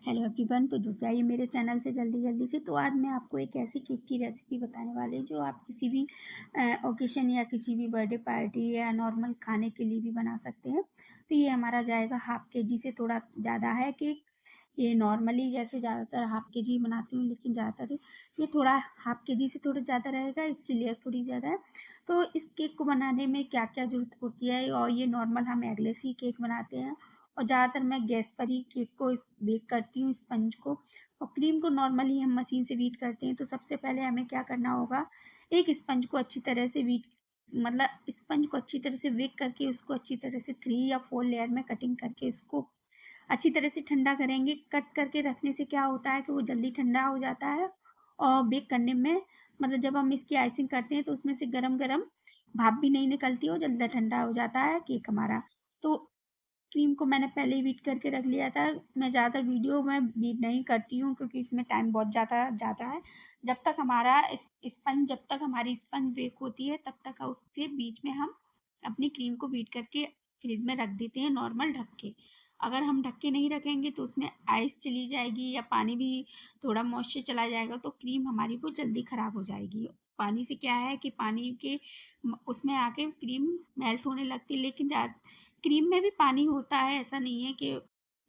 Hello everyone. तो जुड़ जाइए मेरे चैनल से जल्दी से। तो आज मैं आपको एक ऐसी केक की रेसिपी बताने वाली हूँ जो आप किसी भी ओकेशन या किसी भी बर्थडे पार्टी या नॉर्मल खाने के लिए भी बना सकते हैं। तो ये हमारा जाएगा हाफ़ केजी से थोड़ा ज़्यादा है केक। ये नॉर्मली जैसे ज़्यादातर हाफ़ केजी बनाती हूँ, लेकिन ज़्यादातर ये थोड़ा हाफ़ केजी से थोड़ा ज़्यादा रहेगा, इसकी लेयर थोड़ी ज़्यादा है। तो इस केक को बनाने में क्या क्या ज़रूरत होती है, और ये नॉर्मल हम एगलेस ही केक बनाते हैं और ज़्यादातर मैं गैस पर ही केक को बेक करती हूँ, स्पंज को। और क्रीम को नॉर्मली हम मशीन से बीट करते हैं। तो सबसे पहले हमें क्या करना होगा, एक स्पंज को अच्छी तरह से स्पंज को अच्छी तरह से बेक करके उसको अच्छी तरह से 3 या 4 लेयर में कटिंग करके इसको अच्छी तरह से ठंडा करेंगे। कट करके रखने से क्या होता है कि वो जल्दी ठंडा हो जाता है और बेक करने में जब हम इसकी आइसिंग करते हैं तो उसमें से गरम भाप भी नहीं निकलती और जल्दी ठंडा हो जाता है केक हमारा। तो क्रीम को मैंने पहले ही बीट करके रख लिया था। मैं ज़्यादातर वीडियो में बीट नहीं करती हूँ क्योंकि इसमें टाइम बहुत ज़्यादा जाता है। जब तक हमारी स्पंज बेक होती है तब तक उसके बीच में हम अपनी क्रीम को बीट करके फ्रिज में रख देते हैं नॉर्मल ढक के। अगर हम ढक के नहीं रखेंगे तो उसमें आइस चली जाएगी या पानी भी थोड़ा मॉइस्चर चला जाएगा, तो क्रीम हमारी वो जल्दी ख़राब हो जाएगी। पानी से क्या है कि पानी के उसमें आके क्रीम मेल्ट होने लगती है, लेकिन क्रीम में भी पानी होता है। ऐसा नहीं है कि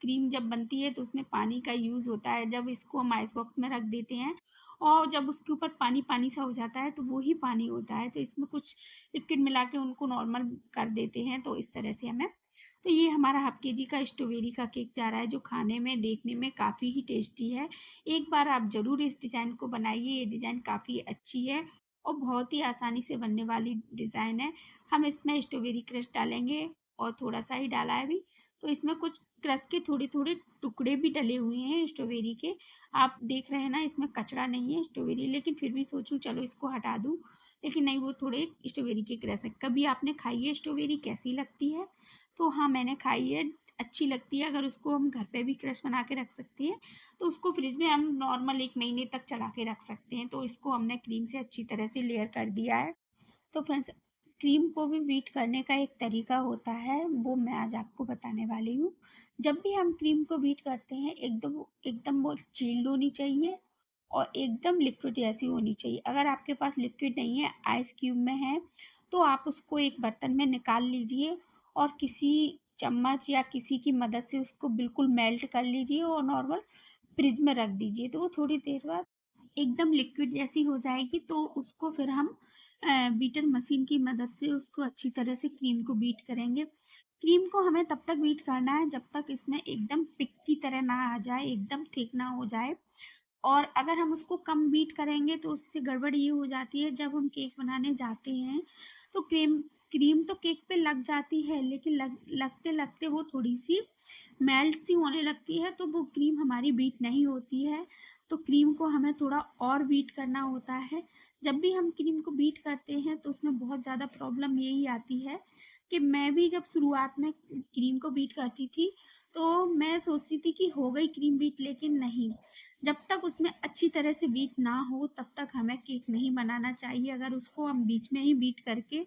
क्रीम जब बनती है तो उसमें पानी का यूज़ होता है। जब इसको हम आइस बॉक्स में रख देते हैं और जब उसके ऊपर पानी सा हो जाता है तो वो ही पानी होता है। तो इसमें कुछ लिक्विड मिला के उनको नॉर्मल कर देते हैं। तो इस तरह से हमें तो ये हमारा हाफ़ केजी का स्ट्रॉबेरी का केक जा रहा है, जो खाने में देखने में काफ़ी ही टेस्टी है। एक बार आप ज़रूर इस डिज़ाइन को बनाइए। ये डिज़ाइन काफ़ी अच्छी है और बहुत ही आसानी से बनने वाली डिज़ाइन है। हम इसमें स्ट्रॉबेरी क्रश डालेंगे और थोड़ा-सा ही डाला है अभी। तो इसमें कुछ क्रश के थोड़े-थोड़े टुकड़े भी डले हुए हैं स्ट्रॉबेरी के। आप देख रहे हैं ना, इसमें कचरा नहीं है स्ट्रॉबेरी, लेकिन फिर भी सोचूँ चलो इसको हटा दूँ, लेकिन नहीं, वो थोड़े स्ट्रॉबेरी के क्रश हैं। कभी आपने खाई है स्ट्रॉबेरी, कैसी लगती है? तो हाँ, मैंने खाई है, अच्छी लगती है। अगर उसको हम घर पे भी क्रश बना के रख सकते हैं, तो उसको फ्रिज में हम नॉर्मल 1 महीने तक चला के रख सकते हैं। तो इसको हमने क्रीम से अच्छी तरह से लेयर कर दिया है। तो फ्रेंड्स, क्रीम को भी बीट करने का एक तरीका होता है, वो मैं आज आपको बताने वाली हूँ। जब भी हम क्रीम को बीट करते हैं, एकदम एकदम वो चिल्ड होनी चाहिए और एकदम लिक्विड जैसी होनी चाहिए। अगर आपके पास लिक्विड नहीं है, आइस क्यूब में है, तो आप उसको एक बर्तन में निकाल लीजिए और किसी चम्मच या किसी की मदद से उसको बिल्कुल मेल्ट कर लीजिए और नॉर्मल फ्रिज में रख दीजिए। तो वो थोड़ी देर बाद एकदम लिक्विड जैसी हो जाएगी। तो उसको फिर हम बीटर मशीन की मदद से उसको अच्छी तरह से क्रीम को बीट करेंगे। क्रीम को हमें तब तक बीट करना है जब तक इसमें एकदम पिक की तरह ना आ जाए, एकदम थिक ना हो जाए। और अगर हम उसको कम बीट करेंगे तो उससे गड़बड़ ये हो जाती है, जब हम केक बनाने जाते हैं तो क्रीम क्रीम तो केक पे लग जाती है, लेकिन लगते वो थोड़ी-सी मेल्ट सी होने लगती है, तो वो क्रीम हमारी बीट नहीं होती है। तो क्रीम को हमें थोड़ा और बीट करना होता है। जब भी हम क्रीम को बीट करते हैं तो उसमें बहुत ज़्यादा प्रॉब्लम यही आती है कि मैं भी जब शुरुआत में क्रीम को बीट करती थी, तो मैं सोचती थी कि हो गई क्रीम बीट, लेकिन नहीं। जब तक उसमें अच्छी तरह से बीट ना हो तब तक हमें केक नहीं बनाना चाहिए। अगर उसको हम बीच में ही बीट करके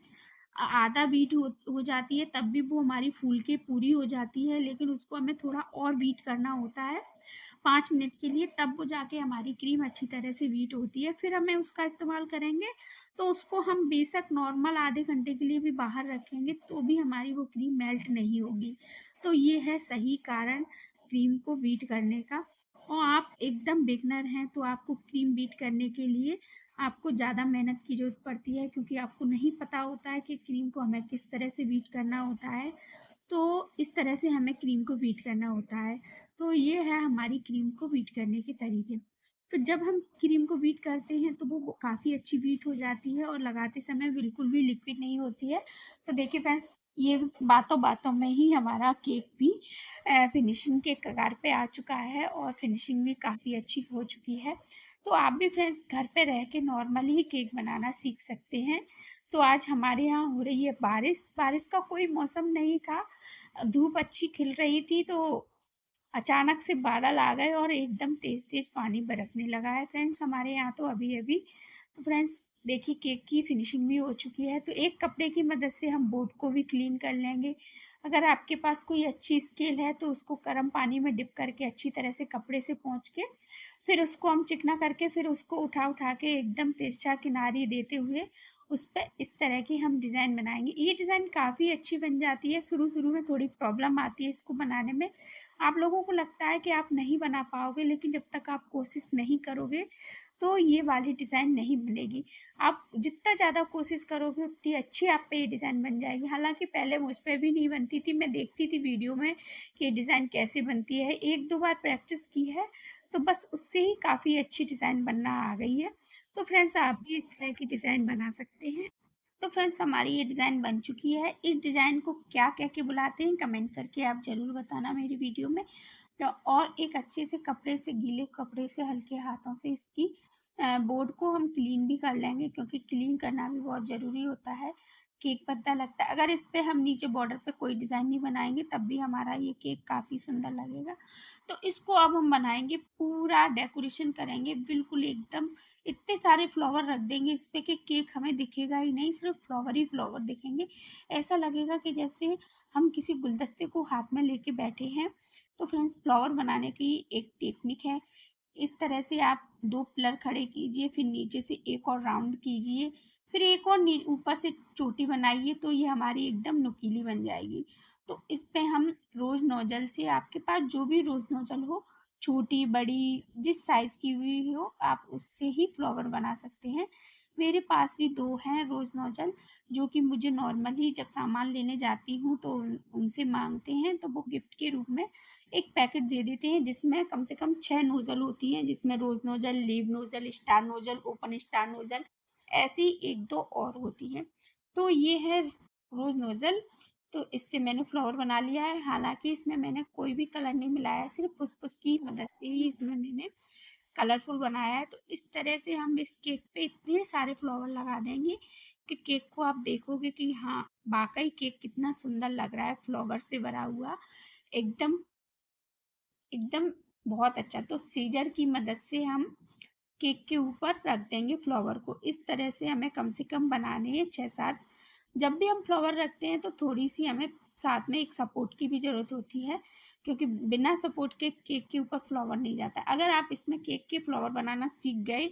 आधा बीट हो जाती है तब भी वो हमारी फूल के पूरी हो जाती है, लेकिन उसको हमें थोड़ा और बीट करना होता है 5 मिनट के लिए, तब वो जाके हमारी क्रीम अच्छी तरह से बीट होती है। फिर हमें उसका इस्तेमाल करेंगे, तो उसको हम बेशक नॉर्मल आधे घंटे के लिए भी बाहर रखेंगे तो भी हमारी वो क्रीम मेल्ट नहीं होगी। तो ये है सही कारण क्रीम को बीट करने का। और आप एकदम बिगिनर हैं तो आपको क्रीम बीट करने के लिए आपको ज़्यादा मेहनत की ज़रूरत पड़ती है, क्योंकि आपको नहीं पता होता है कि क्रीम को हमें किस तरह से बीट करना होता है। तो इस तरह से हमें क्रीम को बीट करना होता है। तो ये है हमारी क्रीम को बीट करने के तरीके। तो जब हम क्रीम को बीट करते हैं तो वो काफ़ी अच्छी बीट हो जाती है और लगाते समय बिल्कुल भी लिक्विड नहीं होती है। तो देखिए फ्रेंड्स, ये बातों-बातों में ही हमारा केक भी फिनिशिंग के कगार पे आ चुका है और फिनिशिंग भी काफ़ी अच्छी हो चुकी है। तो आप भी फ्रेंड्स घर पे रह के नॉर्मली ही केक बनाना सीख सकते हैं। तो आज हमारे यहाँ हो रही है बारिश। बारिश का कोई मौसम नहीं था, धूप अच्छी खिल रही थी, तो अचानक से बादल आ गए और एकदम तेज़-तेज़ पानी बरसने लगा है फ्रेंड्स हमारे यहाँ तो अभी-अभी। तो फ्रेंड्स देखिए, केक की फिनिशिंग भी हो चुकी है। तो एक कपड़े की मदद से हम बोर्ड को भी क्लीन कर लेंगे। अगर आपके पास कोई अच्छी स्केल है तो उसको गर्म पानी में डिप करके अच्छी तरह से कपड़े से पोंछ के फिर उसको हम चिकना करके फिर उसको उठा के एकदम तिरछा किनारी देते हुए उस पे इस तरह की हम डिज़ाइन बनाएंगे। ये डिज़ाइन काफ़ी अच्छी बन जाती है। शुरू में थोड़ी प्रॉब्लम आती है इसको बनाने में। आप लोगों को लगता है कि आप नहीं बना पाओगे, लेकिन जब तक आप कोशिश नहीं करोगे तो ये वाली डिज़ाइन नहीं बनेगी। आप जितना ज़्यादा कोशिश करोगे उतनी अच्छी आप पे ये डिज़ाइन बन जाएगी। हालांकि पहले मुझ पे भी नहीं बनती थी, मैं देखती थी वीडियो में कि डिज़ाइन कैसे बनती है। एक दो बार प्रैक्टिस की है तो बस उससे ही काफ़ी अच्छी डिज़ाइन बनना आ गई है। तो फ्रेंड्स, आप भी इस तरह की डिज़ाइन बना सकते हैं। तो फ्रेंड्स, हमारी ये डिज़ाइन बन चुकी है। इस डिज़ाइन को क्या कह के बुलाते हैं कमेंट करके आप ज़रूर बताना मेरी वीडियो में। तो और एक अच्छे से कपड़े से, गीले कपड़े से हल्के हाथों से इसकी बोर्ड को हम क्लीन भी कर लेंगे, क्योंकि क्लीन करना भी बहुत ज़रूरी होता है। केक पत्ता लगता है, अगर इस पे हम नीचे बॉर्डर पे कोई डिज़ाइन नहीं बनाएंगे तब भी हमारा ये केक काफ़ी सुंदर लगेगा। तो इसको अब हम बनाएंगे, पूरा डेकोरेशन करेंगे बिल्कुल एकदम। इतने सारे फ्लावर रख देंगे इस पे कि केक हमें दिखेगा ही नहीं, सिर्फ फ्लावर ही फ्लावर दिखेंगे। ऐसा लगेगा कि जैसे हम किसी गुलदस्ते को हाथ में लेके बैठे हैं। तो फ्रेंड्स, फ्लावर बनाने की एक टेक्निक है। इस तरह से आप 2 पिलर खड़े कीजिए, फिर नीचे से एक और राउंड कीजिए, फिर एक और ऊपर से चोटी बनाइए, तो ये हमारी एकदम नुकीली बन जाएगी। तो इस पे हम रोज़ नोजल से, आपके पास जो भी रोज़ नोजल हो, छोटी बड़ी जिस साइज़ की भी हो, आप उससे ही फ्लावर बना सकते हैं। मेरे पास भी 2 हैं रोज़ नोजल, जो कि मुझे नॉर्मली जब सामान लेने जाती हूँ तो उनसे मांगते हैं, तो वो गिफ्ट के रूप में एक पैकेट दे देते हैं जिसमें कम से कम 6 नोज़ल होती हैं, जिसमें rose nozzle, leaf nozzle, star nozzle, open star nozzle, ऐसी 1-2 और होती हैं। तो ये है रोज़ नोज़ल। तो इससे मैंने फ्लावर बना लिया है। हालाँकि इसमें मैंने कोई भी कलर नहीं मिलाया है, सिर्फ़ पुष्प की मदद से ही इसमें मैंने कलरफुल बनाया है। तो इस तरह से हम इस केक पे इतने सारे फ्लावर लगा देंगे कि केक को आप देखोगे कि हाँ, वाक़ई केक कितना सुंदर लग रहा है फ्लावर से भरा हुआ। एकदम एकदम बहुत अच्छा। तो सीज़र की मदद से हम केक के ऊपर रख देंगे फ्लावर को। इस तरह से हमें कम से कम बनाने हैं 6-7। जब भी हम फ्लावर रखते हैं तो थोड़ी-सी हमें साथ में एक सपोर्ट की भी ज़रूरत होती है, क्योंकि बिना सपोर्ट के केक के ऊपर फ्लावर नहीं जाता। अगर आप इसमें केक के फ्लावर बनाना सीख गए,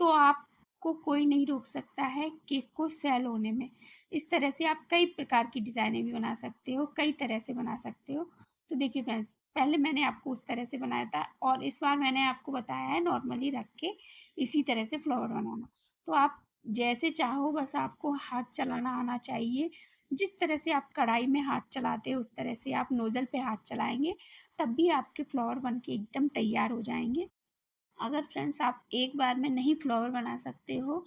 तो आपको कोई नहीं रोक सकता है केक को सेल होने में। इस तरह से आप कई प्रकार की डिज़ाइनें भी बना सकते हो, कई तरह से बना सकते हो। तो देखिए फ्रेंड्स, पहले मैंने आपको उस तरह से बनाया था और इस बार मैंने आपको बताया है नॉर्मली रख के इसी तरह से फ्लावर बनाना। तो आप जैसे चाहो, बस आपको हाथ चलाना आना चाहिए। जिस तरह से आप कढ़ाई में हाथ चलाते हो उस तरह से आप नोज़ल पे हाथ चलाएँगे, तब भी आपके फ्लावर बन के एकदम तैयार हो जाएँगे। अगर फ्रेंड्स आप एक बार में नहीं फ्लावर बना सकते हो,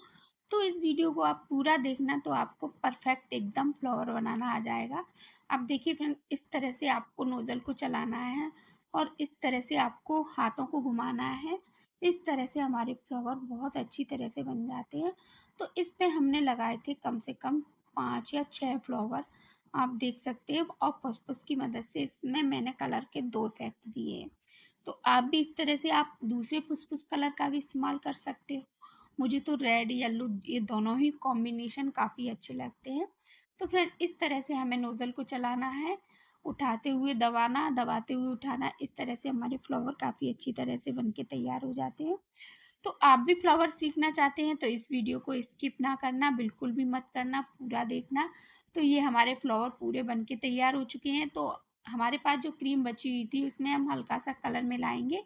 तो इस वीडियो को आप पूरा देखना, तो आपको परफेक्ट एकदम फ्लावर बनाना आ जाएगा। अब देखिए फ्रेंड, इस तरह से आपको नोज़ल को चलाना है और इस तरह से आपको हाथों को घुमाना है। इस तरह से हमारे फ्लावर बहुत अच्छी तरह से बन जाते हैं। तो इस पे हमने लगाए थे कम से कम 5 या 6 फ्लावर, आप देख सकते हैं। और फुसफुस की मदद से इसमें मैंने कलर के 2 इफ़ेक्ट दिए हैं। तो आप भी इस तरह से आप दूसरे फुसफुस कलर का भी इस्तेमाल कर सकते हो। मुझे तो रेड येलो ये दोनों ही कॉम्बिनेशन काफ़ी अच्छे लगते हैं। तो फ्रेंड, इस तरह से हमें नोज़ल को चलाना है, उठाते हुए दबाना, दबाते हुए उठाना। इस तरह से हमारे फ्लावर काफ़ी अच्छी तरह से बन के तैयार हो जाते हैं। तो आप भी फ्लावर सीखना चाहते हैं तो इस वीडियो को स्किप ना करना, बिल्कुल भी मत करना, पूरा देखना। तो ये हमारे फ्लावर पूरे बन के तैयार हो चुके हैं। तो हमारे पास जो क्रीम बची हुई थी उसमें हम हल्का सा कलर मिलाएंगे,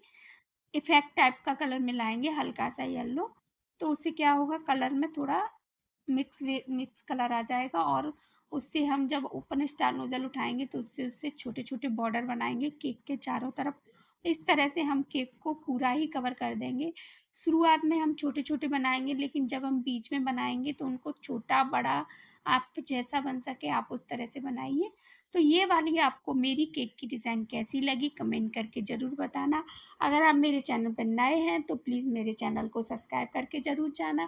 इफ़ेक्ट टाइप का कलर मिलाएंगे, हल्का सा येलो। तो उससे क्या होगा, कलर में थोड़ा मिक्स कलर आ जाएगा। और उससे हम जब ओपन स्टार नोज़ल उठाएंगे तो उससे उससे छोटे छोटे बॉर्डर बनाएंगे केक के चारों तरफ। इस तरह से हम केक को पूरा ही कवर कर देंगे। शुरुआत में हम छोटे छोटे बनाएंगे, लेकिन जब हम बीच में बनाएंगे तो उनको छोटा बड़ा आप जैसा बन सके आप उस तरह से बनाइए। तो ये वाली आपको मेरी केक की डिज़ाइन कैसी लगी कमेंट करके ज़रूर बताना। अगर आप मेरे चैनल पर नए हैं तो प्लीज़ मेरे चैनल को सब्सक्राइब करके ज़रूर जाना।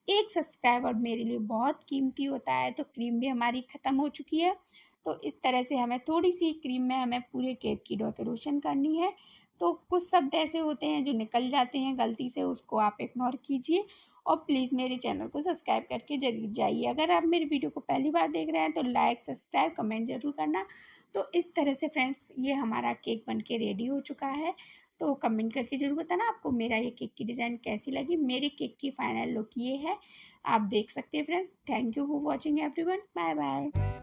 एक सब्सक्राइबर मेरे लिए बहुत कीमती होता है। तो क्रीम भी हमारी ख़त्म हो चुकी है। तो इस तरह से हमें थोड़ी-सी क्रीम में हमें पूरे केक की डेकोरेशन करनी है। तो कुछ शब्द ऐसे होते हैं जो निकल जाते हैं गलती से, उसको आप इग्नोर कीजिए और प्लीज़ मेरे चैनल को सब्सक्राइब करके जरूर जाइए। अगर आप मेरी वीडियो को पहली बार देख रहे हैं तो लाइक, सब्सक्राइब, कमेंट ज़रूर करना। तो इस तरह से फ्रेंड्स ये हमारा केक बन के रेडी हो चुका है। तो कमेंट करके ज़रूर बताना आपको मेरा ये केक की डिज़ाइन कैसी लगी। मेरे केक की फाइनल लुक ये है, आप देख सकते हैं friends. Thank you for watching everyone. Bye bye.